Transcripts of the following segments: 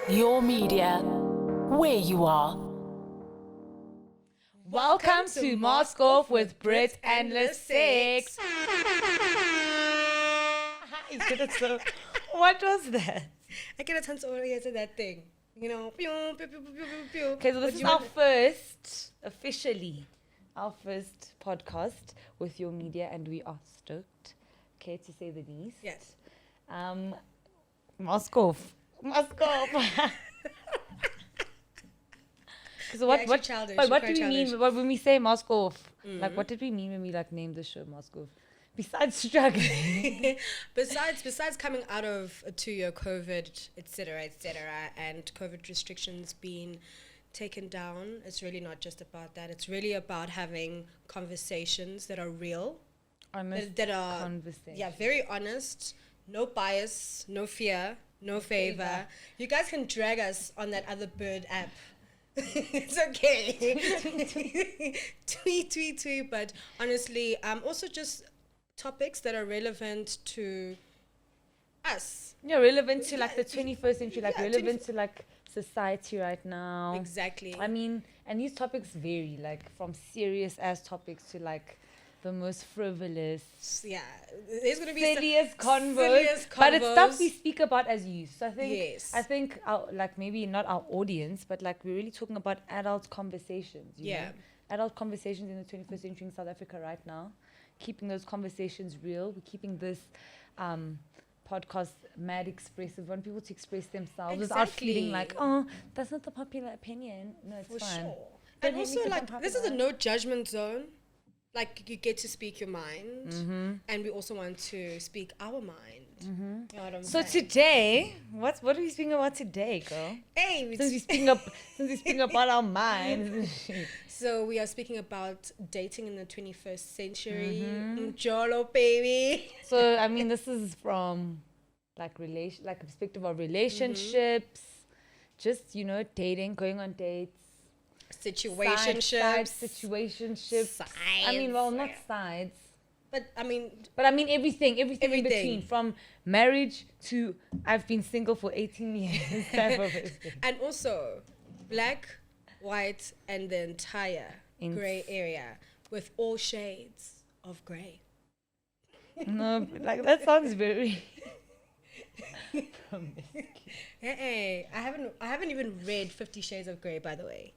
Your media, where you are. Welcome to Mask Off with Britt and Lesegz. So, what was that? I get a chance to orient that thing. You know, pew, pew, pew, pew, pew, pew. Okay, so this is our first, officially, our first podcast with your media, and we are stoked, okay, to say the least. Yes. Mask off. Mask off. So what childish. what do we Childish. mean when we say mask off? Like, what did we mean when we named the show Mask Off? Besides struggling. Besides coming out of a 2-year COVID, etc., and COVID restrictions being taken down, it's really not just about that. It's really about having conversations that are real, Honest that are conversation. very honest, no bias, no fear, no favor. You guys can drag us on that other bird app. It's okay. tweet. But honestly, also just topics that are relevant to us. Yeah, relevant to like the 21st century, like Yeah, relevant to like society right now. Exactly. I mean, and these topics vary, like from serious ass topics to like the most frivolous, Yeah, there's gonna be silliest convos, silliest but it's stuff convos. we speak about as youth. So Yes. I think our, like maybe not our audience, but like we're really talking about adult conversations. You Yeah. know? Adult conversations in the 21st century in South Africa right now. Keeping those conversations real. We're keeping this podcast mad expressive. We want people to express themselves without feeling like, oh, that's not the popular opinion. No, it's For fine. sure. Don't And hate me also, 'cause like, I'm this is a popular. no judgment zone. Like, you get to speak your mind, Mm-hmm. and we also want to speak our mind. You know what I'm So saying? today, what are we speaking about today, girl? Hey, Since we're speaking about our minds. so we are speaking about dating in the 21st century. Mm-hmm. Jolo, baby. So I mean, this is from like a perspective of relationships, just dating, going on dates, Situationships. situationships. I mean, well, not sides, But I mean, but I mean everything in Everything. between, from marriage to I've been single for 18 years type of thing. and also black, white, and the entire In- gray area with all shades of gray. No, like that sounds very. Hey, I haven't even read 50 Shades of Grey, by the way.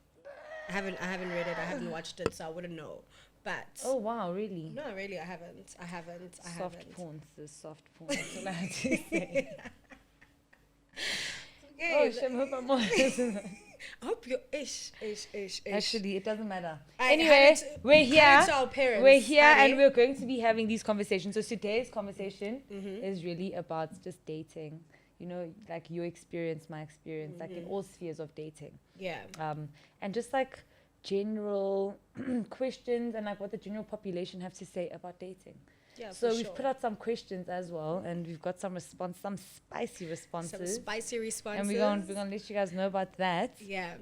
I haven't read it. I haven't watched it, so I wouldn't know. But Oh wow, really? no, really, I haven't. Soft porn, sis, soft porn. That's all I have to say. Okay, Oh, shit, I hope I'm on. I hope you're ish. Actually, it doesn't matter. I Anyway, had it- we're had here. it to our parents, We're here, honey. and we're going to be having these conversations. So today's conversation Mm-hmm. is really about just dating. You know, like your experience, my experience, like Mm-hmm. in all spheres of dating. Yeah. And just like general questions and like what the general population have to say about dating. Yeah. So for we've sure. put out some questions as well, and we've got some spicy responses. some spicy responses. and we're gonna let you guys know about that. Yeah.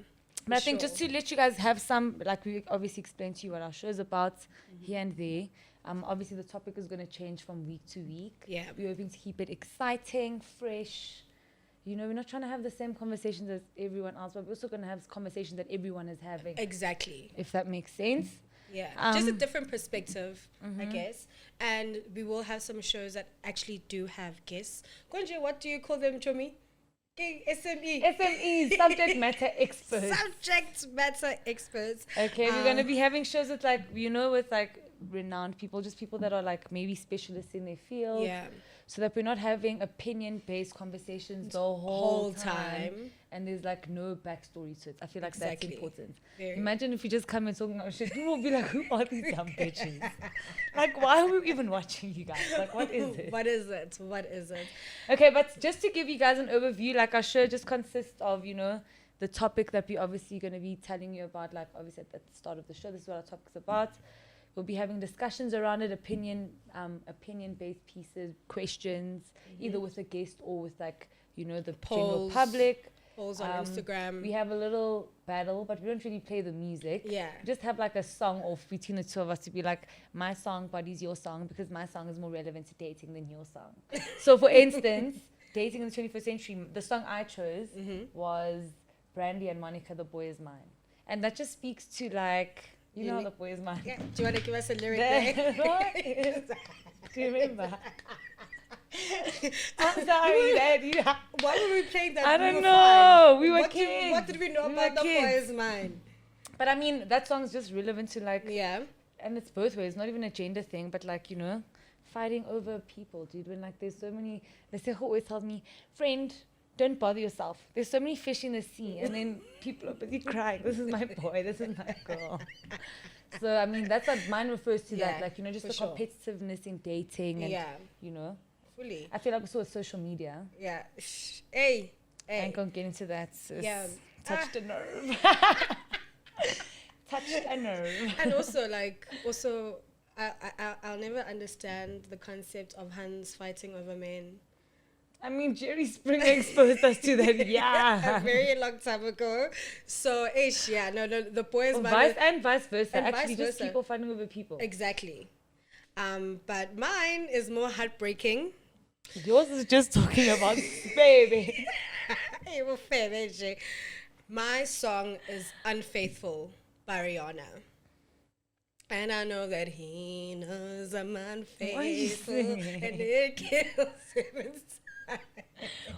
But I for think sure. just to let you guys have some, like we obviously explained to you what our show is about Mm-hmm. here and there. Obviously the topic is going to change from week to week. Yeah. We're hoping to keep it exciting, fresh. You know, we're not trying to have the same conversations as everyone else, but we're also going to have conversations that everyone is having, Exactly. if that makes sense. Yeah, just a Um, different perspective, I guess. And we will have some shows that actually do have guests. Konje, what do you call them, Chomi? SME. SMEs, subject matter experts. Subject matter experts. Okay, we're going to be having shows with like, with like renowned people, just people that are like maybe specialists in their field. Yeah. So that we're not having opinion-based conversations the whole time. And there's like no backstory to it. I feel like Exactly. that's important. Very. Imagine if you just come and talking about shit, people will be like, who are these dumb bitches? Like, why are we even watching you guys? Like, what is it? What is it? What is it? Okay, but just to give you guys an overview, like our show just consists of, the topic that we're obviously going to be telling you about, like obviously at the start of the show, this is what our topic's about. We'll be having discussions around it, opinion-based pieces, questions, either with a guest or with like, the general Polls. public. Polls on Instagram. We have a little battle, but we don't really play the music. Yeah. We just have like a song off between the two of us to be like, my song, buddy's your song, because my song is more relevant to dating than your song. So for instance, dating in the 21st century, the song I chose was Brandy and Monica, The Boy Is Mine. And that just speaks to like, you know, The Boy Is Mine. Yeah. Do you want to give us a lyric there? Do you remember? I'm sorry, Dad. Why were we playing that? I don't know. We were what kids. What did we know about The Boy Is Mine? But I mean, that song's just relevant to like... Yeah. And it's both ways. Not even a gender thing, but like, you know, fighting over people, dude. When like there's so many... Lesegz always tells me, friend, don't bother yourself. There's so many fish in the sea. And then people are busy crying. This is my boy. This is my girl. So, I mean, that's what mine refers to, that. Like, you know, just the competitiveness in dating. And, you know. Fully. I feel like also with social media. Yeah. Hey. I ain't gonna get into that. Sis. Yeah. Touched a nerve. Touched a nerve. And also, I'll never understand the concept of Hans fighting over men. I mean, Jerry Springer exposed us to that, a very long time ago. So, the boys... vice versa. And actually, vice just versa. people fighting over people. Exactly. But mine is more heartbreaking. Yours is just talking about baby. My song is Unfaithful by Rihanna. And I know that he knows I'm unfaithful. And it kills him inside.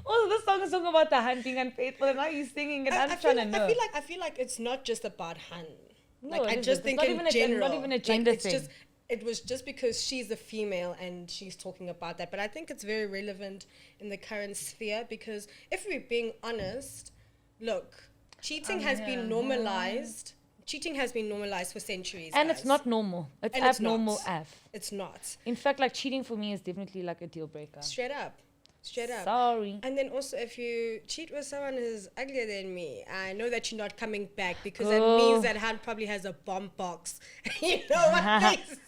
Oh, this song is talking about the Han being unfaithful, and now you're singing, and I'm trying to know. I feel like it's not just about Han. No, like, I just think in general. It's not even a gender thing. It was just because she's a female and she's talking about that. But I think it's very relevant in the current sphere because if we're being honest, look, cheating has been normalized. Cheating has been normalized for centuries. And guys. it's not normal. It's abnormal AF. It's not. In fact, like cheating for me is definitely like a deal breaker. Straight up. Sorry. And then also, if you cheat with someone who's uglier than me, I know that you're not coming back because that means that Han probably has a bomb box. You know what they say?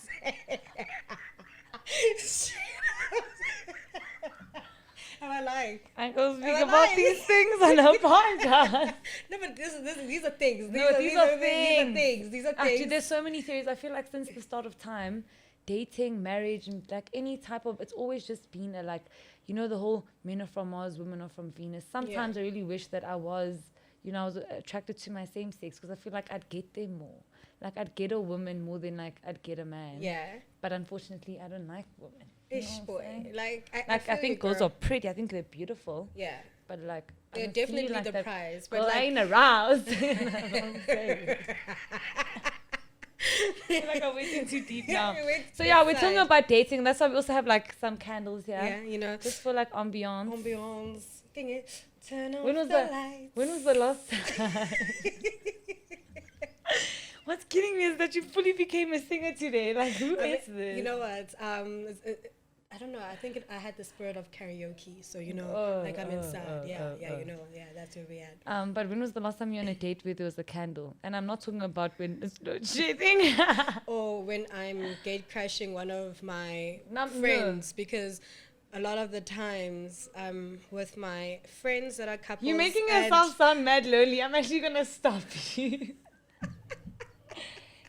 Am I lying? I go speak about these things on a podcast. No, but these are things. These are things. Actually, there's so many theories. I feel like since the start of time, dating, marriage, and like any type of, it's always just been a like, you know, the whole men are from Mars, women are from Venus. Sometimes I really wish that I was attracted to my same sex because I feel like I'd get them more. Like I'd get a woman more than like I'd get a man. Yeah. But unfortunately, I don't like women. Ish boy. I think girls are pretty. I think they're beautiful. Yeah. But like, they're definitely like the prize. But girl, I ain't aroused. Like I'm waiting too deep now. So we're talking about dating. That's why we also have like some candles here. Yeah, you know, just for like ambiance. Ding it. Turn off the lights. When was the last time? What's kidding me is that you fully became a singer today. Like, who is this? You know what? I don't know. I think I had the spirit of karaoke. So, you know, I'm inside. That's where we at. But when was the last time you were on a date where there was a candle? And I'm not talking about when it's load shedding. Or when I'm gate crashing one of my friends. Because a lot of the times with my friends that are couples. You're making yourself sound mad lonely. I'm actually going to stop you.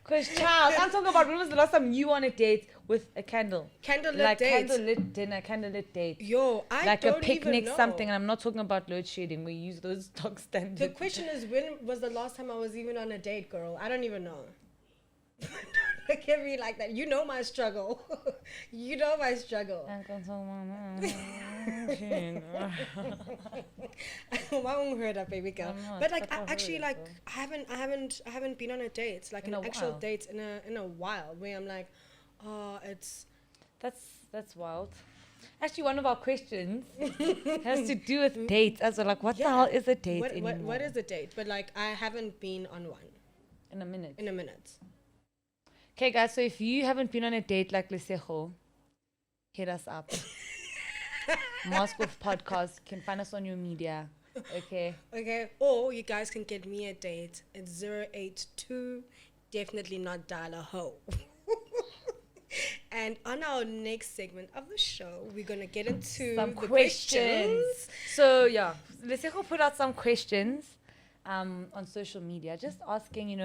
Because, child, I'm talking about when was the last time you on a date with a candle? Candlelit date. Candlelit dinner, candlelit date. Yo, I like don't a picnic, even know. something. And I'm not talking about load shedding. We use those stock standards. The question is, when was the last time I was even on a date, girl? I don't even know. Don't look at me like that. You know my struggle. You know my struggle. I won't hurt that baby girl. But like, I haven't been on a date, like an actual date in a while, where I'm like, oh, that's wild. Actually, one of our questions has to do with dates as well. Like, what the hell is a date anymore? What is a date? But like, I haven't been on one. In a minute. Okay, guys, so if you haven't been on a date like Lesegz, hit us up. Mask Off Podcast. You can find us on your media. Okay. Or you guys can get me a date at 082. Definitely not dial a hoe. And on our next segment of the show, we're going to get into some the questions. So, Lesegz put out some questions on social media, just asking,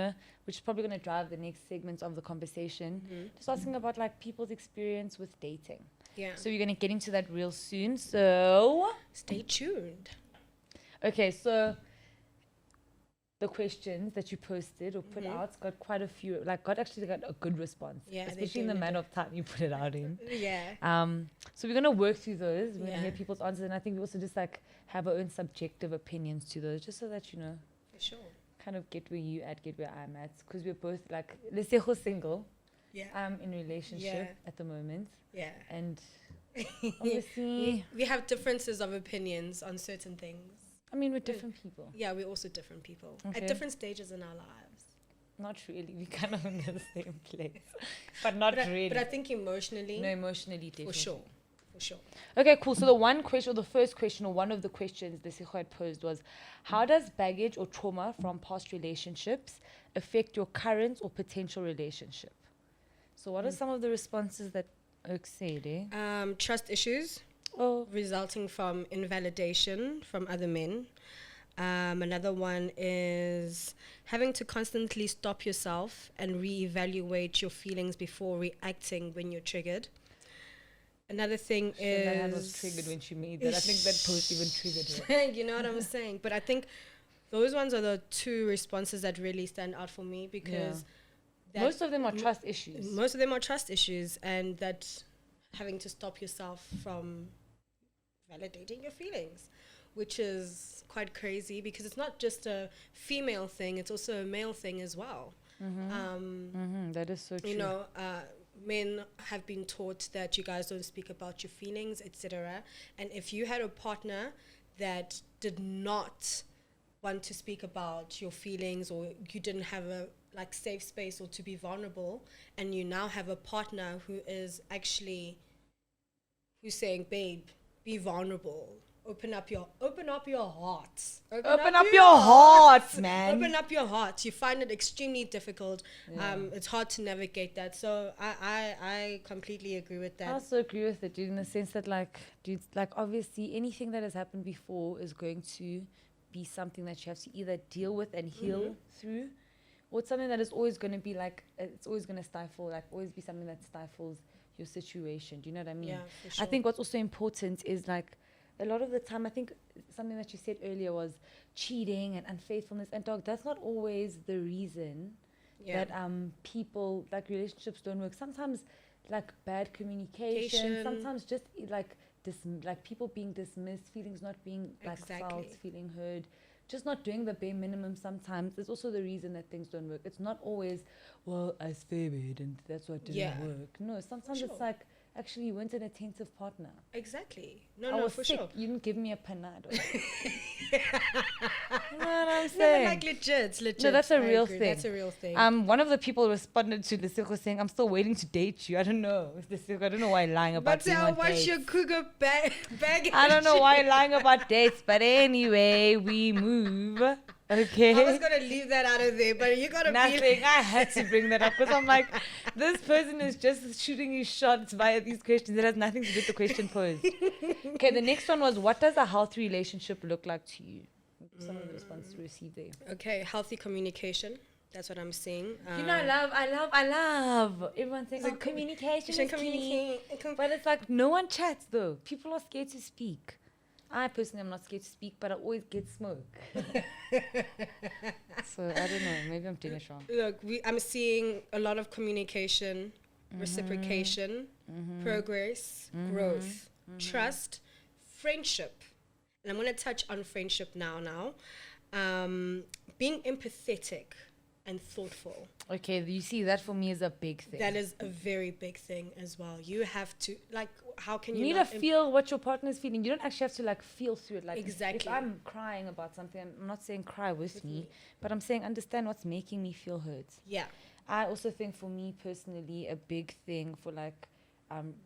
which is probably going to drive the next segments of the conversation, just asking about like people's experience with dating. Yeah. So we're going to get into that real soon. So, Stay tuned. okay, so the questions that you posted or put out got quite a few, like got a good response. Yeah, they especially in the did. amount of time you put it out in. Yeah. So we're going to work through those. We're going to Yeah. hear people's answers. And I think we also just like have our own subjective opinions to those, just so that, you know, For sure. kind of get where you at, get where I'm at. Because we're both like, Lesegz single. Yeah. I'm in a relationship Yeah. at the moment. Yeah. And obviously, we have differences of opinions on certain things. I mean, we're different people. Yeah, we're also different people Okay. at different stages in our lives. Not really. We're kind of in the same place. But not really. But I think emotionally, no, emotionally, definitely. for sure. For sure. Okay, cool. So the one question, or the first question, or one of the questions Lesegz had posed was, how does baggage or trauma from past relationships affect your current or potential relationship? So what are some of the responses that Oak said, eh? Trust issues Oh, resulting from invalidation from other men. Another one is having to constantly stop yourself and reevaluate your feelings before reacting when you're triggered. Another thing is... that hand was triggered when she made that. I think that post even triggered her. You know what I'm saying? But I think those ones are the two responses that really stand out for me because... Most of them are trust issues. Most of them are trust issues, and that having to stop yourself from validating your feelings, which is quite crazy because it's not just a female thing, it's also a male thing as well. That is so true. You know, men have been taught that you guys don't speak about your feelings, etc. And if you had a partner that did not want to speak about your feelings, or you didn't have a like safe space or to be vulnerable, and you now have a partner who is actually who's saying, babe, be vulnerable, open up your heart, Open up your heart, man. open up your heart. You find it extremely difficult. It's hard to navigate that. So I completely agree with I that. also agree with it, dude, in the sense that like, dude, like obviously anything that has happened before is going to be something that you have to either deal with and heal through, or it's something that is always going to be like, it's always going to stifle, like always be something that stifles your situation. Do you know what I mean? Yeah, for sure. I think what's also important is like, a lot of the time, I think something that you said earlier was cheating and unfaithfulness. And dog, that's not always the reason that people, like relationships don't work. Sometimes like bad communication, sometimes just like like people being dismissed, feelings not being like felt, feeling heard, just not doing the bare minimum sometimes is also the reason that things don't work. It's not always, well, I stayed and that's what didn't work. No, sometimes it's like, actually, you weren't an attentive partner. Exactly. I No, was for sick. sure. You didn't give me a panado. You know what I'm No, saying? but like legit. No, that's a I real agree. thing. That's a real thing. One of the people responded to Lesegz saying, I'm still waiting to date you. I don't know. I don't know why you're lying about But being on what's dates. your cougar bag? I don't know why you're lying about dates, but anyway, we move. Okay. I was gonna leave that out of there, but you gotta Nothing. I had to bring that up because I'm like, this person is just shooting you shots via these questions. It has nothing to do with the question posed. Okay, the next one was, what does a healthy relationship look like to you? Some of the responses we received there. Okay, healthy communication. That's what I'm seeing. You know, I love. Everyone's saying, oh, communication is key. But it's like, no one chats though. People are scared to speak. I personally am not scared to speak, but I always get smoke. So I don't know. Maybe I'm doing it wrong. Look, I'm seeing a lot of communication, reciprocation, progress, growth, trust, friendship. And I'm going to touch on friendship now. Being empathetic and thoughtful. Okay, you see, that for me is a big thing. That is a very big thing as well. You have to, like, how can you You need not to feel what your partner is feeling. You don't actually have to like feel through it. Like Exactly. if I'm crying about something, I'm not saying cry with me, but I'm saying understand what's making me feel hurt. Yeah. I also think for me personally, a big thing for like, healthy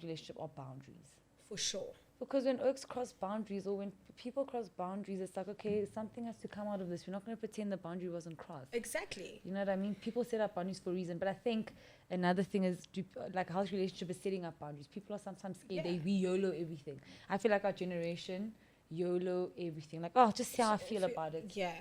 relationship are boundaries. For sure. Because when oaks cross boundaries or when people cross boundaries, it's like, okay, something has to come out of this. We're not going to pretend the boundary wasn't crossed. Exactly. You know what I mean? People set up boundaries for a reason. But I think another thing is, like a healthy relationship is setting up boundaries. People are sometimes scared. We YOLO everything. I feel like our generation, YOLO everything. Like, oh, just see how I feel about it. Yeah.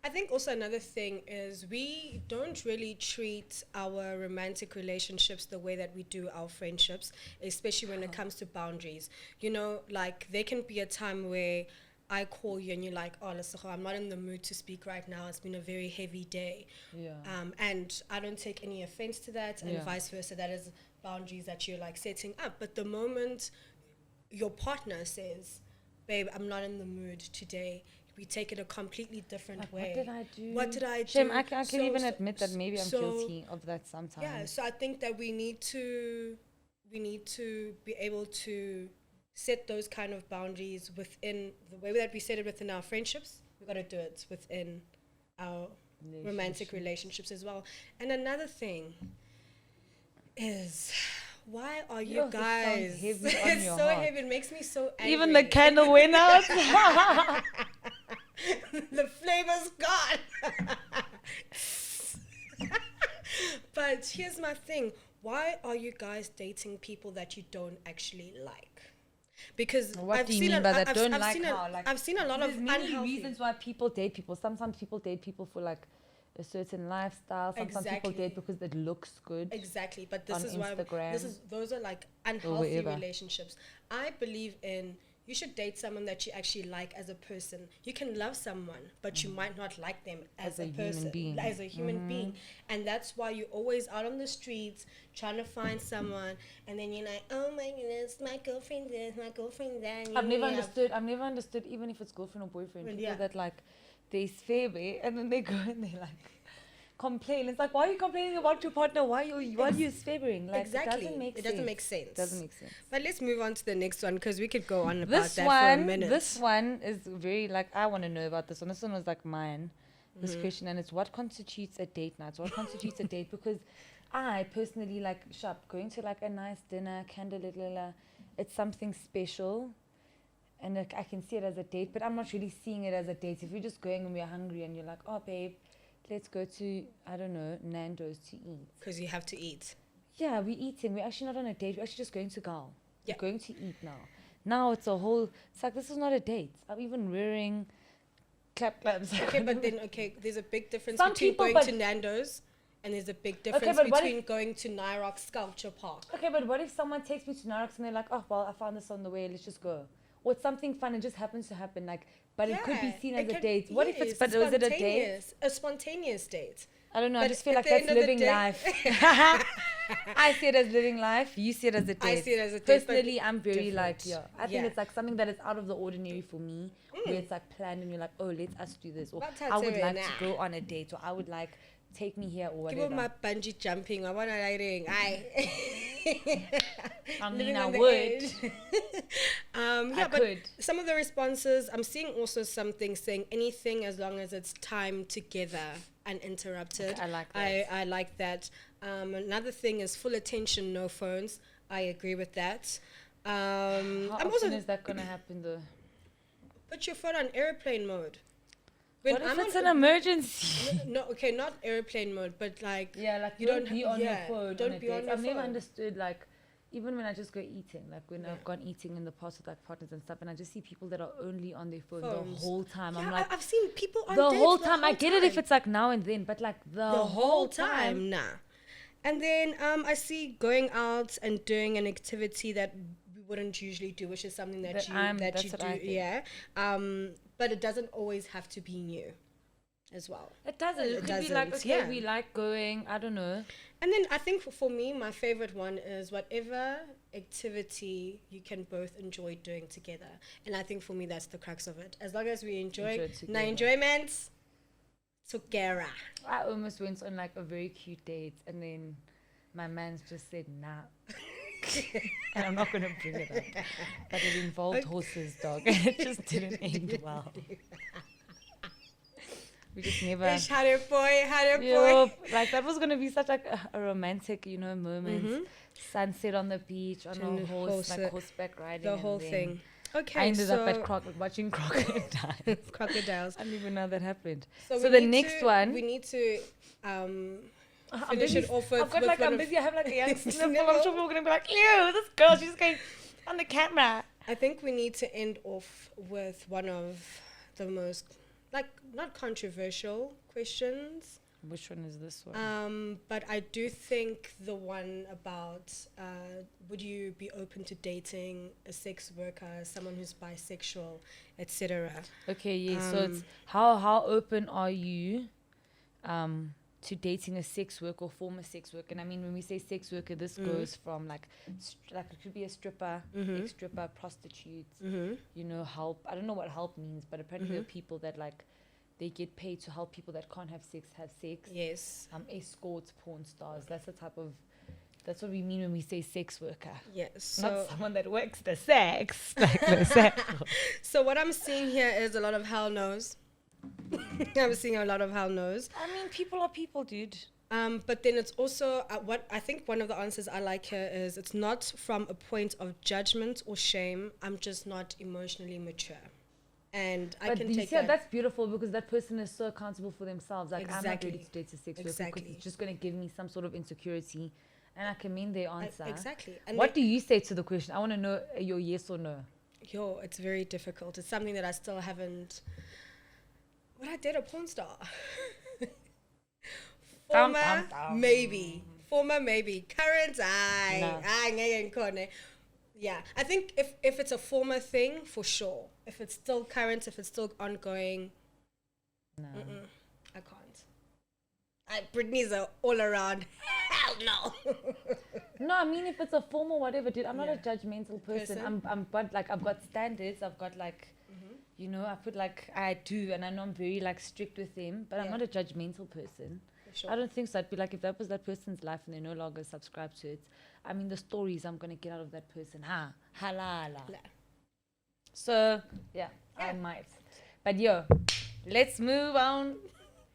I think also another thing is we don't really treat our romantic relationships the way that we do our friendships, especially when it comes to boundaries. You know, like there can be a time where I call you and you're like, oh, Lesegz, I'm not in the mood to speak right now. It's been a very heavy day. Yeah. And I don't take any offense to that, and vice versa. That is boundaries that you're like setting up. But the moment your partner says, babe, I'm not in the mood today, we take it a completely different way. What did I do? Shame, I can even admit that maybe I'm guilty of that sometimes. Yeah, so I think that we need to be able to set those kind of boundaries within the way that we set it within our friendships. We got to do it within our romantic relationships as well. And another thing is, why are you guys? It's so heavy. It makes me so angry. Even the candle went out. The flavor's gone. But here's my thing. Why are you guys dating people that you don't actually like? Because I've seen a lot of unhealthy reasons why people date people. Sometimes people date people for like a certain lifestyle. Sometimes people date because it looks good. Exactly, but this on is Instagram, why those are like unhealthy relationships. I believe in you should date someone that you actually like as a person. You can love someone, but you might not like them as a person, as a human being. And that's why you're always out on the streets trying to find someone, and then you're like, oh my goodness, my girlfriend this, my girlfriend that. I've never understood, even if it's girlfriend or boyfriend, people that like they baby, and then they go and they like complain. It's like, why are you complaining about your partner? Why are you favoring? Like, exactly. It doesn't make sense. But let's move on to the next one, because we could go on about that for a minute. This one is very like, I want to know about this one. This one was like mine, this question, and it's what constitutes a date night? What constitutes a date? Because I personally like going to like a nice dinner, candlelit, it's something special. And like, I can see it as a date, but I'm not really seeing it as a date. If you're just going and we're hungry and you're like, oh, babe, let's go to, I don't know, Nando's to eat. Because you have to eat. Yeah, we're eating. We're actually not on a date. We're actually just going to go. Yeah. We're going to eat now. Now it's like, this is not a date. I'm even wearing claps. Okay, but then, there's a big difference between going to Nando's and there's a big difference between going to Nyrock Sculpture Park. Okay, but what if someone takes me to Nyrock and they're like, oh, well, I found this on the way. Let's just go. Or it's something fun and just happens to happen. Like, but it could be seen as a date. What if was it a date? A spontaneous date. I don't know. I just feel like that's living life. I see it as living life. You see it as a date. I see it as a date. Personally, I'm very I think it's like something that is out of the ordinary for me, where it's like planned and you're like, oh, let us do this. Or I would like to go on a date, or I would like take me here, or whatever. Give my bungee jumping. I want to riding. I mean, I would. But some of the responses, I'm seeing also something saying anything as long as it's time together uninterrupted. Okay, I like that. I like that. Another thing is full attention, no phones. I agree with that. How often is that going to happen though? Put your phone on airplane mode. What if it's an emergency? No, not airplane mode, but like... Yeah, like you don't be on your phone. Don't be on your phone. I've never understood, like, even when I just go eating, like when I've gone eating in the past with like partners and stuff, and I just see people that are only on their phone the whole time. Yeah, I'm like... I've seen people on the whole time. I get it if it's like now and then, but like the whole time. Nah. And then I see going out and doing an activity that we wouldn't usually do, which is something that you do. Yeah. But it doesn't always have to be new as well. It doesn't. It could be like, okay, we like going, I don't know. And then I think for me, my favorite one is whatever activity you can both enjoy doing together. And I think for me, that's the crux of it. As long as we enjoy enjoyment together. I almost went on like a very cute date, and then my man's just said, nah. And I'm not going to bring it up. But it involved horses, dog. And it just didn't end well. We just never... Had a boy. Like, that was going to be such like a romantic, moment. Mm-hmm. Sunset on the beach, on a horse, like horseback riding. The whole thing. Okay, I ended up at watching crocodiles. Crocodiles. I didn't even know that happened. So the next one... We need to... finish it off with... I'm busy. I have like a young sniffle. I'm sure people are going to be like, ew, this girl, she's going on the camera. I think we need to end off with one of the most, like, not controversial questions. Which one is this one? But I do think the one about would you be open to dating a sex worker, someone who's bisexual, etc. Okay, yeah. So it's how open are you to dating a sex worker or former sex worker? And I mean, when we say sex worker, this goes from like it could be a stripper, ex-stripper, prostitutes, you know, help. I don't know what help means, but apparently there are people that like they get paid to help people that can't have sex. Yes. Escorts, porn stars. That's what we mean when we say sex worker. Yes. Not So, someone that works the sex. Like the sex. so what I'm seeing here is a lot of hell no's. I'm seeing a lot of hell no's. I mean, people are people, dude. But then it's also what I think one of the answers I like here is it's not from a point of judgment or shame. I'm just not emotionally mature. And I can take that. That's beautiful because that person is so accountable for themselves. Like, I'm not Exactly. ready to date a sex worker Exactly. because it's just going to give me some sort of insecurity. And I can mean their answer. Exactly. And What do you say to the question? I want to know your yes or no. it's very difficult. It's something that I still haven't. Would I date a porn star? Former, maybe. Former, maybe. Current, No. Yeah, I think if it's a former thing, for sure. If it's still current, if it's still ongoing, No. I can't. Britney's a all around. Hell no. No, I mean, if it's a form or whatever, dude, I'm not a Yeah. judgmental person. Person? I've got standards. I've got like, you know, I put like, I do, and I know I'm very like strict with them, but I'm Yeah. not a judgmental person. For sure. I don't think so. I'd be like, if that was that person's life and they no longer subscribe to it, I mean, the stories I'm going to get out of that person, halala. Nah. So, yeah, I might. But yo, let's move on.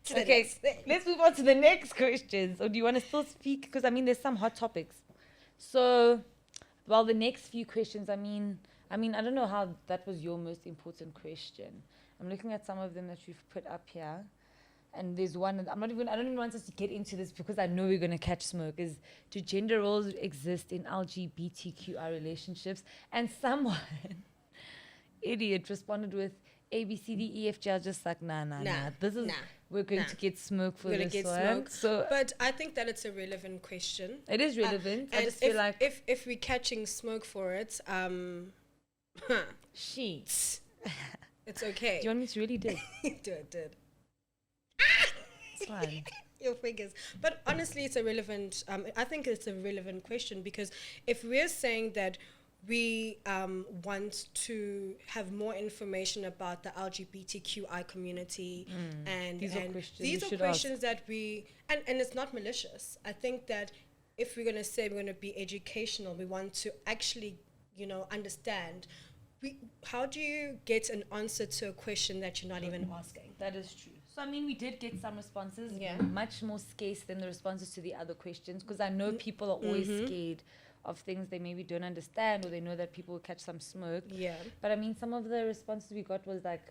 To the Okay, next thing. let's move on to the next questions. Or do you want to still speak? Because, I mean, there's some hot topics. So, well, the next few questions, I mean, I don't know how that was your most important question. I'm looking at some of them that you've put up here. And there's one, I don't even want us to get into this because I know we're going to catch smoke, is do gender roles exist in LGBTQI relationships? And someone, idiot, responded with A, B, C, D, E, F, G. I was just like, nah. We're going to get smoke for We're gonna this get one. smoke. So But I think that it's a relevant question. it is relevant. I And just feel like if we're catching smoke for it, she. it's okay. Do you want me to really do? do it. It's fine. Your fingers. But honestly, it's a relevant. I think it's a relevant question because if we're saying that we want to have more information about the LGBTQI community, and These are and questions these you are should questions that we and it's not malicious. I think that if we're going to say we're going to be educational, we want to actually, understand. How do you get an answer to a question that you're not even asking? That is true. So, I mean, we did get some responses, Yeah. much more scarce than the responses to the other questions, because I know people are always scared of things they maybe don't understand, or they know that people will catch some smoke. Yeah. But I mean, some of the responses we got was like,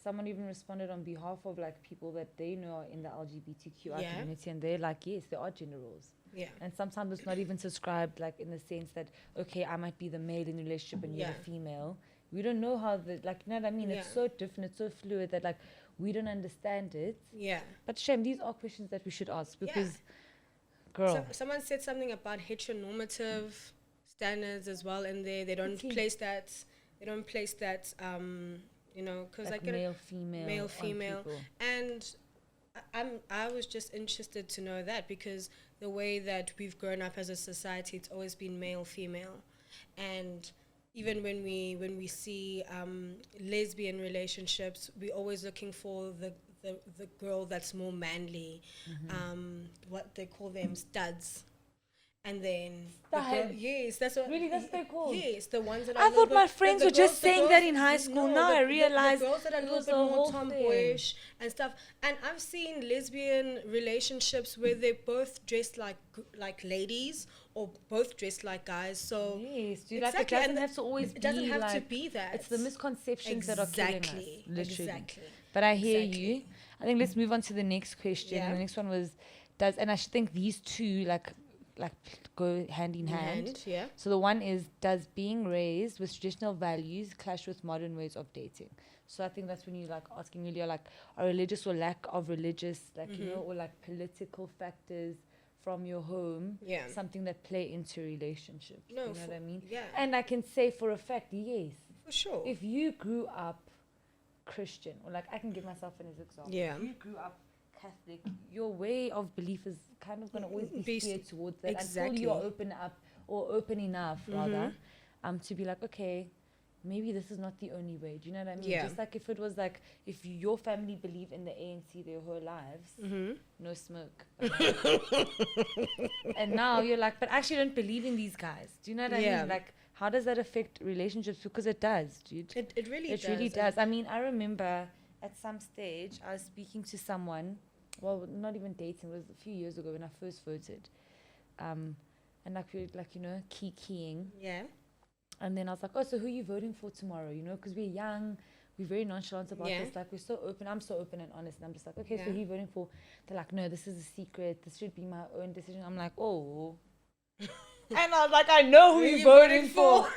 someone even responded on behalf of like people that they know are in the LGBTQI Yeah. community, and they're like, yes, there are gender roles. Yeah. And sometimes it's not even subscribed, like in the sense that, okay, I might be the male in the relationship and you're Yeah. the female. We don't know how you know what I mean? It's Yeah. so different, it's so fluid that like we don't understand it. Yeah. But Shem, these are questions that we should ask because, girl, Someone said something about heteronormative standards as well in there. They don't Okay. place that. They don't place that. Because like I get male, female, male, on female. people. And I was just interested to know that because the way that we've grown up as a society, it's always been male, female, and even when we see lesbian relationships, we're always looking for the girl that's more manly. What they call them, studs. And then yes, that's what Really, that's what they're called? Yes, the ones that are I a little thought my bit- friends the were just the saying that in high school. Now I realize the girls that are a it little was bit a more whole thing. tomboyish and stuff. And I've seen lesbian relationships where they both dressed like ladies or both dressed like guys. So Yes, dude, Exactly, like it doesn't and have to always it doesn't be have to like, be that. It's the misconceptions that are killing us, literally. Exactly. But I hear Exactly. you. I think let's move on to the next question. Yeah. The next one was, and I should think these two, like, like go hand in hand. Yeah. So the one is, does being raised with traditional values clash with modern ways of dating? So I think that's when you like asking earlier, like, are religious or lack of religious, like, you know, or like political factors from your home, something that play into relationships. No, you know what I mean? Yeah. And I can say for a fact, yes. For sure. If you grew up Christian, or like I can give myself an example. Yeah. If you grew up Catholic, your way of belief is kind of going to always be steered towards that until you are open up or open enough rather to be like, okay, maybe this is not the only way. Do you know what I mean? Just like if it was like, if your family believed in the ANC their whole lives, no smoke. And now you're like, but I actually don't believe in these guys. Do you know what I mean? Like, how does that affect relationships? Because it does, dude. It really does. It really does. I mean, I remember at some stage I was speaking to someone, well, not even dating, it was a few years ago when I first voted. And like we were like, you know, keying. Yeah. And then I was like, oh, so who are you voting for tomorrow? You know, because we're young, we're very nonchalant about this. Like, we're so open. I'm so open and honest. And I'm just like, okay, so who are you voting for? They're like, no, this is a secret. This should be my own decision. I'm like, oh. And I was like, I know who you're voting for.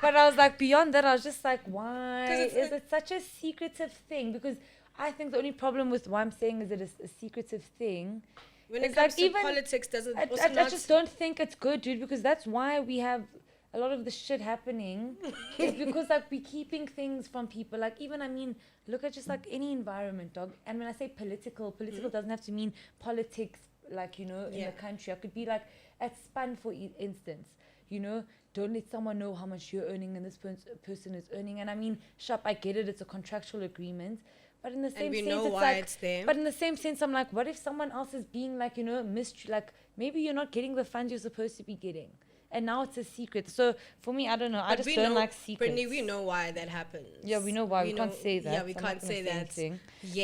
But I was like, beyond that, I was just like, why is it such a secretive thing? Because I think the only problem with why I'm saying is it is a secretive thing. When it comes to politics, I just don't think it's good, dude, because that's why we have a lot of the shit happening. Is because like we're keeping things from people. Like even, I mean, look at just like any environment, dog. And when I say political doesn't have to mean politics, like, you know, in the country. I could be like, at Spun, for instance, you know, don't let someone know how much you're earning and this person is earning. And I mean, I get it, it's a contractual agreement. But in the same sense, it's like, it's there. But in the same sense, I'm like, what if someone else is being like, you know, like maybe you're not getting the funds you're supposed to be getting. And now it's a secret. So for me, I don't know. I just don't like secrets. Brittany, we know why that happens. Yeah, we know why. We can't say that. Yeah, we can't say that.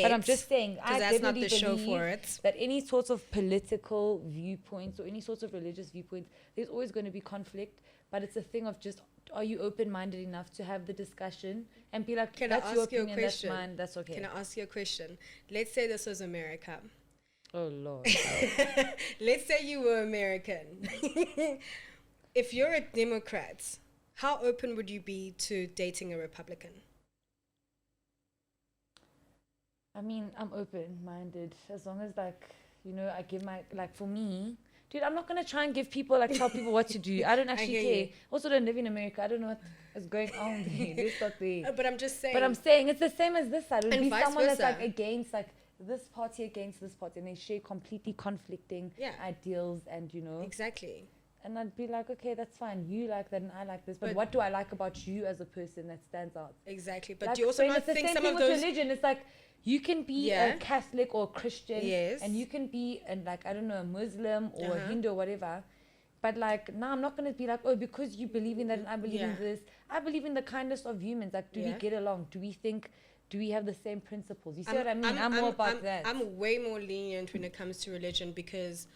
But I'm just saying, I that's not definitely the show believe for it. that any sort of political viewpoints or any sorts of religious viewpoints, there's always going to be conflict. But it's a thing of just, are you open-minded enough to have the discussion and be like, that's your opinion, that's mine, that's okay. Can I ask you a question? Let's say this was America. Oh, Lord. Let's say you were American. If you're a Democrat, how open would you be to dating a Republican? I mean, I'm open-minded as long as, like, you know, I give my, like, for me, dude, I'm not going to try and give people, like, tell people what to do. I don't actually care. You. Also, don't live in America. I don't know what is going on there. Let's not there. But I'm just saying. But I'm saying it's the same as this side. It would be someone versa. that's, like, against, like, this party against this party. And they share completely conflicting ideals and, you know. Exactly. And I'd be like, okay, that's fine. You like that and I like this. But what do I like about you as a person that stands out? Exactly. But like, do you also not think some of those... with religion, it's like, you can be a Catholic or Christian. Yes. And you can be, like, I don't know, a Muslim or a Hindu or whatever. But, like, no, I'm not going to be like, oh, because you believe in that and I believe in this. I believe in the kindness of humans. Like, do we get along? Do we think... Do we have the same principles? You see what I mean? I'm more about that. I'm way more lenient when it comes to religion because...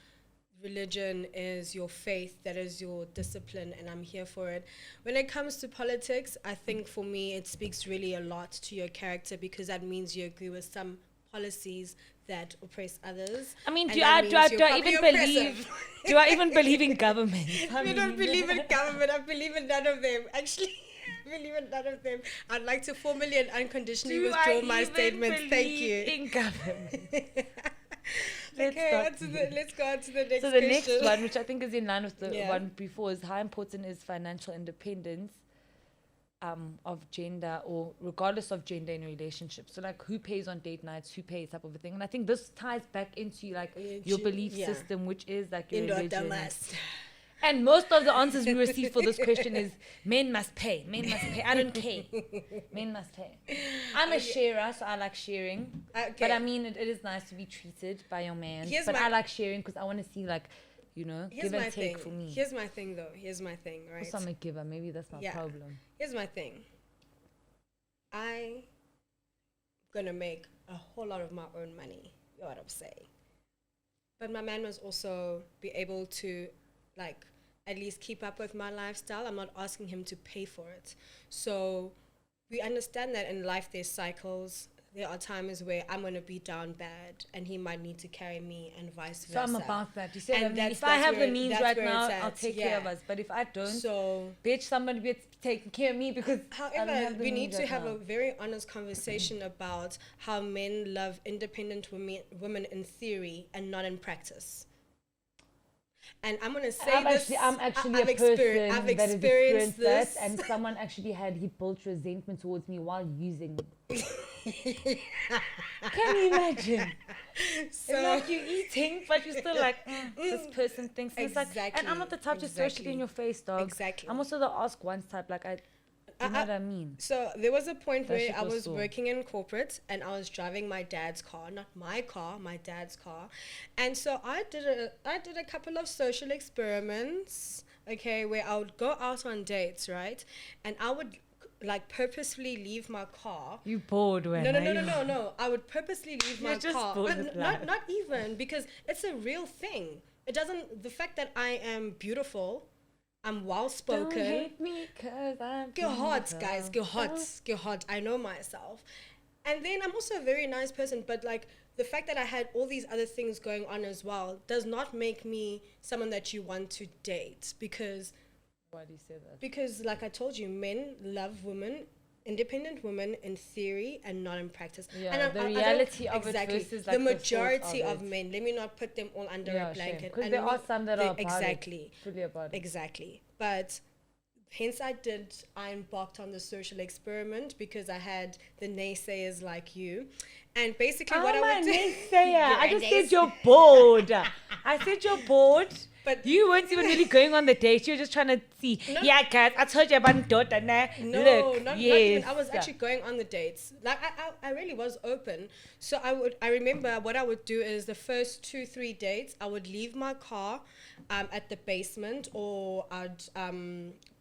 religion is your faith, that is your discipline, and I'm here for it. When it comes to politics, I think for me it speaks really a lot to your character because that means you agree with some policies that oppress others. I mean, do I even believe in government? I don't believe in government. I believe in none of them. Actually, I believe in none of them. I'd like to formally and unconditionally withdraw my statements. Thank you. In government. Let's go on to the next question. So the next one, which I think is in line with the one before, is how important is financial independence of gender or regardless of gender in relationships. So like who pays on date nights, who pays, type of a thing. And I think this ties back into like your belief system, which is like your religion. And most of the answers we receive for this question is men must pay. Men must pay. I don't care. Men must pay. I'm a sharer, so I like sharing. But I mean, it is nice to be treated by your man. But I like sharing because I want to see like, you know, give and take for me. Here's my thing though. Here's my thing, right? Also, I'm a giver. Maybe that's my problem. Here's my thing. I'm going to make a whole lot of my own money. You know what I'm saying? But my man must also be able to like at least keep up with my lifestyle. I'm not asking him to pay for it. So we understand that in life there's cycles. there are times where I'm going to be down bad and he might need to carry me and vice versa. So I'm about that. You said, And if I have the means that's right where now, it's at. I'll take care of us. But if I don't, So, bitch, somebody be taking care of me because I don't however, have the we need means to right have now. a very honest conversation about how men love independent women in theory and not in practice. And I'm gonna say I'm this. actually I've a person I've that has experienced this, this, and someone actually he built resentment towards me while using me. Can you imagine? It's So like you're eating, but you're still like, this person thinks. And it's like, and I'm not the type to throw shit in your face, dog. Exactly. I'm also the ask once type. Like, you know what I mean? So there was a point That where shit I was was sore. working in corporate and I was driving my dad's car, not my car, my dad's car. And so I did a couple of social experiments, okay, where I would go out on dates, right? And I would like purposefully leave my car. You bored when No. I would purposely leave my You're just car. bored with life. Not even, because it's a real thing. It doesn't, the fact that I am beautiful, I'm well spoken. Don't hate me 'cause I'm Get hot, guys. Get hot. beautiful. Get hot. I know myself. And then I'm also a very nice person, but like the fact that I had all these other things going on as well does not make me someone that you want to date, because Why do you say that? because like I told you, men love women, independent women in theory and not in practice. Yeah, and the I don't- reality of exactly, it versus the like majority of of it. men. Let me not put them all under a blanket. Because And there me- are some that they- are about exactly. it, fully about it. Exactly. But hence I embarked on the social experiment because I had the naysayers like you. And basically what I would do... naysayer. I You're a just said nays- you're bored. I said you're bored. But You weren't even really going on the date. You were just trying to see. No. Yeah, guys, I told you about daughter. Nah. No, Look, not yes. even. I was actually going on the dates. Like I really was open. So I remember what I would do is the first 2-3 dates, I would leave my car at the basement, or I'd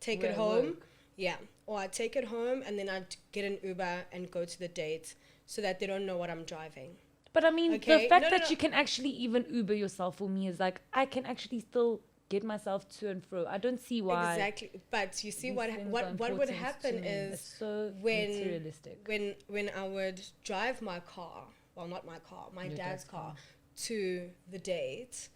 take Where it at home. work? Yeah. Or I'd take it home and then I'd get an Uber and go to the date so that they don't know what I'm driving. But I mean, Okay, the fact no, that no. you can actually even Uber yourself for me is like, I can actually still get myself to and fro. I don't see why. Exactly. But you see these what things are what would important happen to me. is It's so when materialistic. when I would drive my car, well, not my car, my Your dad's dad's car, to the date,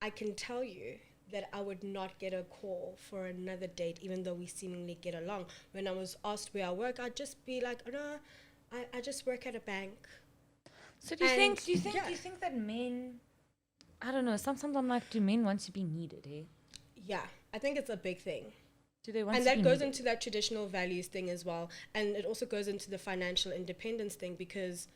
I can tell you that I would not get a call for another date, even though we seemingly get along. When I was asked where I work, I'd just be like, oh, no, I just work at a bank. So do you And think yeah. do you think that men, I don't know, sometimes I'm like, do men want to be needed, eh? Yeah, I think it's a big thing. Do they want And to that be goes needed? into that traditional values thing as well. And it also goes into the financial independence thing, because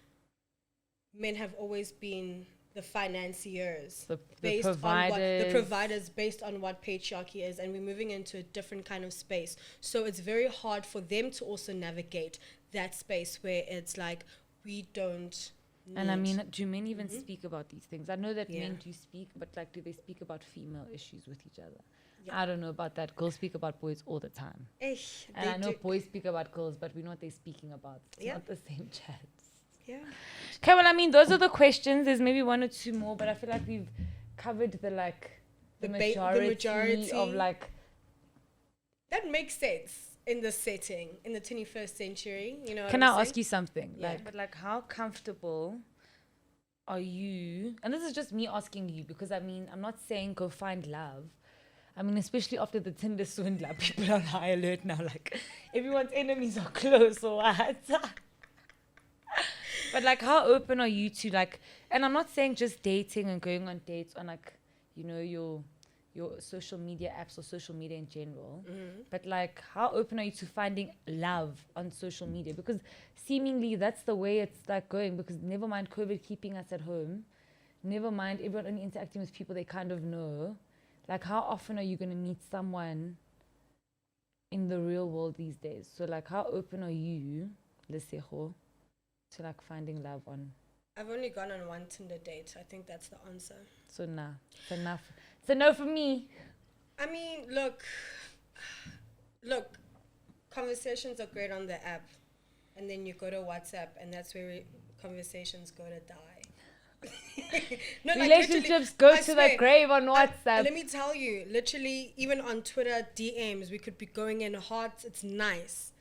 men have always been the financiers, The based on what providers. the providers, based on what patriarchy is, and we're moving into a different kind of space. So it's very hard for them to also navigate that space where it's like we don't And I need- mean, do men even speak about these things? I know that Yeah. men do speak, but like, do they speak about female issues with each other? Yeah. I don't know about that. Girls speak about boys all the time. And they I know do- boys speak about girls, but we know what they're speaking about. It's Yeah. not the same chats. yeah. Okay, well, I mean, those are the questions. There's maybe one or two more, but I feel like we've covered the The majority of like. That makes sense in the setting, in the 21st century. You know. Can I ask you something? Yeah. Like, but like, how comfortable are you? And this is just me asking you, because I mean, I'm not saying go find love. I mean, especially after the Tinder swindler, people are on high alert now. Like, everyone's enemies are close or what? But like, how open are you to like? And I'm not saying just dating and going on dates on like, you know, your social media apps or social media in general. But like, how open are you to finding love on social media? Because seemingly that's the way it's like going. Because never mind COVID keeping us at home, never mind everyone only interacting with people they kind of know. Like, how often are you going to meet someone in the real world these days? So like, how open are you, Lesegz, to like finding love on? I've only gone on one Tinder date. I think that's the answer. So nah, it's enough. It's a no for me. I mean, look, conversations are great on the app, and then you go to WhatsApp, and that's where conversations go to die. No, like, Relationships literally, go I to swear, the grave on WhatsApp. Let me tell you, literally, even on Twitter DMs, we could be going in hearts. It's nice.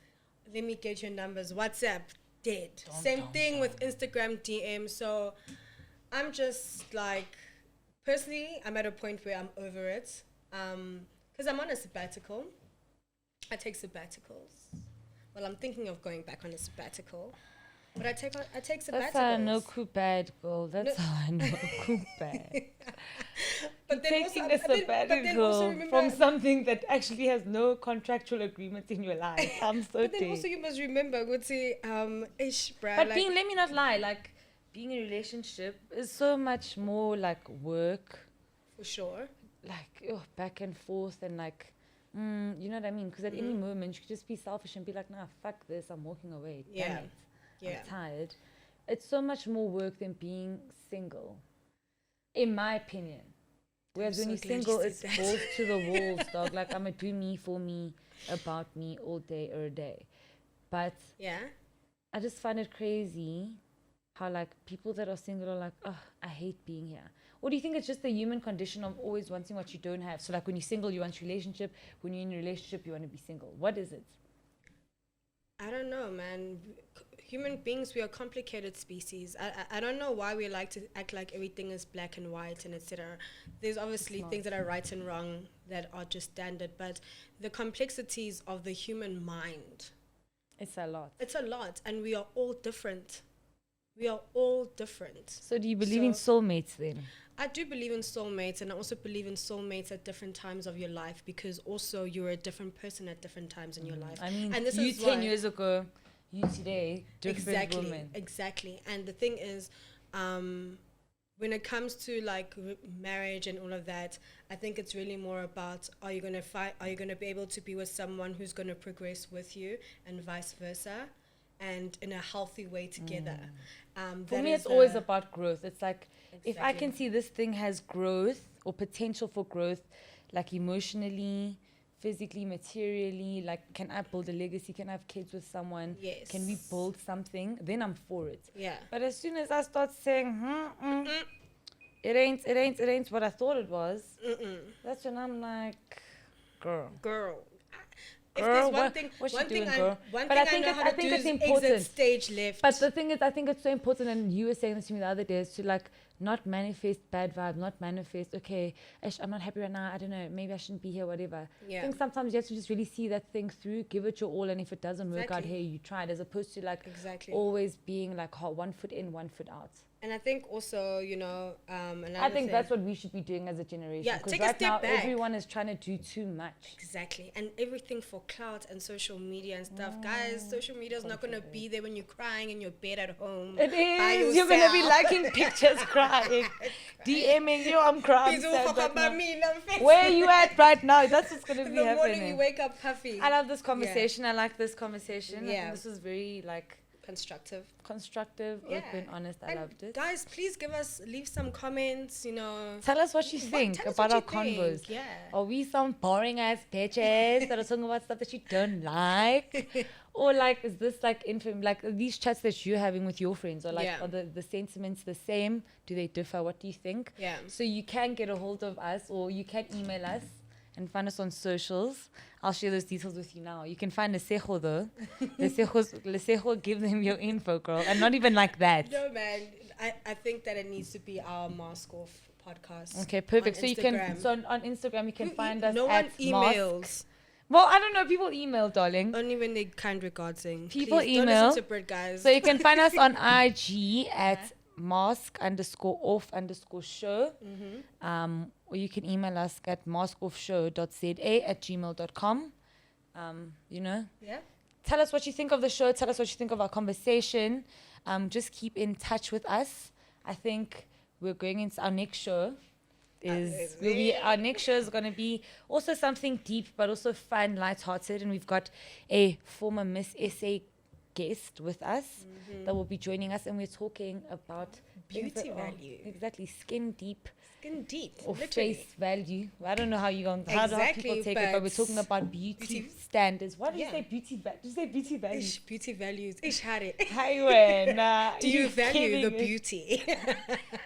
Let me get your numbers. WhatsApp, dead. Same thing with Instagram DM. So I'm just like, personally, I'm at a point where I'm over it. Because I'm on a sabbatical. I take sabbaticals. Well, I'm thinking of going back on a sabbatical. But I take sabbaticals. That's how I know coup bad, girl. That's how I know coup bad. But then Taking also, a sabbatical from something that actually has no contractual agreement in your life. I'm so But then also you must remember, ish, bruh. But let me not lie, like, being in a relationship is so much more like work. For sure. Like, back and forth and like, you know what I mean? Because at any moment you could just be selfish and be like, nah, fuck this, I'm walking away. Damn it. I'm tired. It's so much more work than being single, in my opinion. Whereas when you're single, it's balls to the walls, dog. Like, I'm going to do me, for me, about me all day or a day. But I just find it crazy how, like, people that are single are like, oh, I hate being here. Or do you think it's just the human condition of always wanting what you don't have? So, like, when you're single, you want relationship. When you're in a relationship, you want to be single. What is it? I don't know, man. Human beings, we are a complicated species. I don't know why we like to act like everything is black and white and etc. There's obviously things that are right and wrong that are just standard, but the complexities of the human mind. It's a lot. It's a lot, and we are all different. We are all different. So do you believe in soulmates then? I do believe in soulmates, and I also believe in soulmates at different times of your life, because also you're a different person at different times in your life. I mean, and this you is 10 years ago, you today, different woman. Exactly. And the thing is, when it comes to like marriage and all of that, I think it's really more about, are you going to be able to be with someone who's going to progress with you, and vice versa, and in a healthy way together. For me, it's always about growth. It's like, if I can see this thing has growth or potential for growth, like emotionally, physically, materially, like, can I build a legacy? Can I have kids with someone? Yes. Can we build something? Then I'm for it. Yeah. But as soon as I start saying, it ain't what I thought it was, that's when I'm like, girl. If there's one thing, I know how to do is exit stage left. But the thing is, I think it's so important, and you were saying this to me the other day, is to like not manifest bad vibes, not manifest, okay, I'm not happy right now, I don't know, maybe I shouldn't be here, whatever. Yeah. I think sometimes you have to just really see that thing through, give it your all, and if it doesn't work out, hey, you tried, as opposed to like always being like 1 foot in, 1 foot out. And I think also, you know, I think that's what we should be doing as a generation. Yeah, because take right a step now back. everyone is trying to do too much. Exactly. And everything for clout and social media and stuff. Guys, social media is not going to be there when you're crying in your bed at home. It is. You're going to be liking pictures crying. DMing you, I'm crying. Where are you at right now? That's what's going to be happening. In the morning you wake up puffy. I love this conversation. I like this conversation. Yeah. I think this was very like constructive, open, honest. I loved it. Guys, please leave some comments, you know. Tell us what you think about our convos. Yeah. Are we some boring ass bitches that are talking about stuff that you don't like? Or like, is this like like these chats that you're having with your friends, or like are the sentiments the same? Do they differ? What do you think? Yeah. So you can get a hold of us, or you can email us and find us on socials. I'll share those details with you now. You can find Lesegz though. Lesegz, give them your info, girl. And not even like that. No, man. I think that it needs to be our Mask Off podcast. Okay, perfect. So you can, on Instagram, you can find us no at one emails. Mask. Well, I don't know. People email, darling. Only when they kind regardsing. People Please, email. Don't listen to Britt, guys. So you can find us on IG at mask_off_show. Or you can email us at maskoffshow.za@gmail.com. You know? Yeah. Tell us what you think of the show. Tell us what you think of our conversation. Just keep in touch with us. I think we're going into our next show. Our next show is going to be also something deep, but also fun, lighthearted. And we've got a former Miss SA guest with us that will be joining us, and we're talking about beauty value. Exactly, skin deep or literally. face value. I don't know how how people take it, but we're talking about beauty standards. Why did you say beauty value? Did you say beauty value? Beauty values. Hi, do you value the beauty?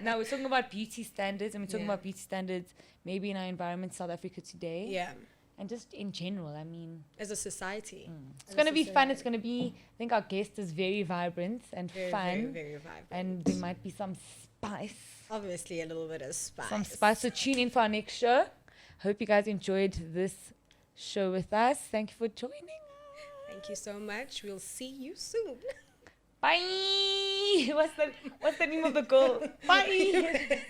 No, we're talking about beauty standards, and we're talking about beauty standards maybe in our environment, South Africa today. Yeah. and just in general. I mean, As a society. it's going to be fun. It's going to be, I think our guest is very vibrant and Very, fun. very, very vibrant. And there might be some spice. Obviously a little bit of spice. Some spice. So tune in for our next show. Hope you guys enjoyed this show with us. Thank you for joining us. Thank you so much. We'll see you soon. Bye. What's the name of the girl? Bye.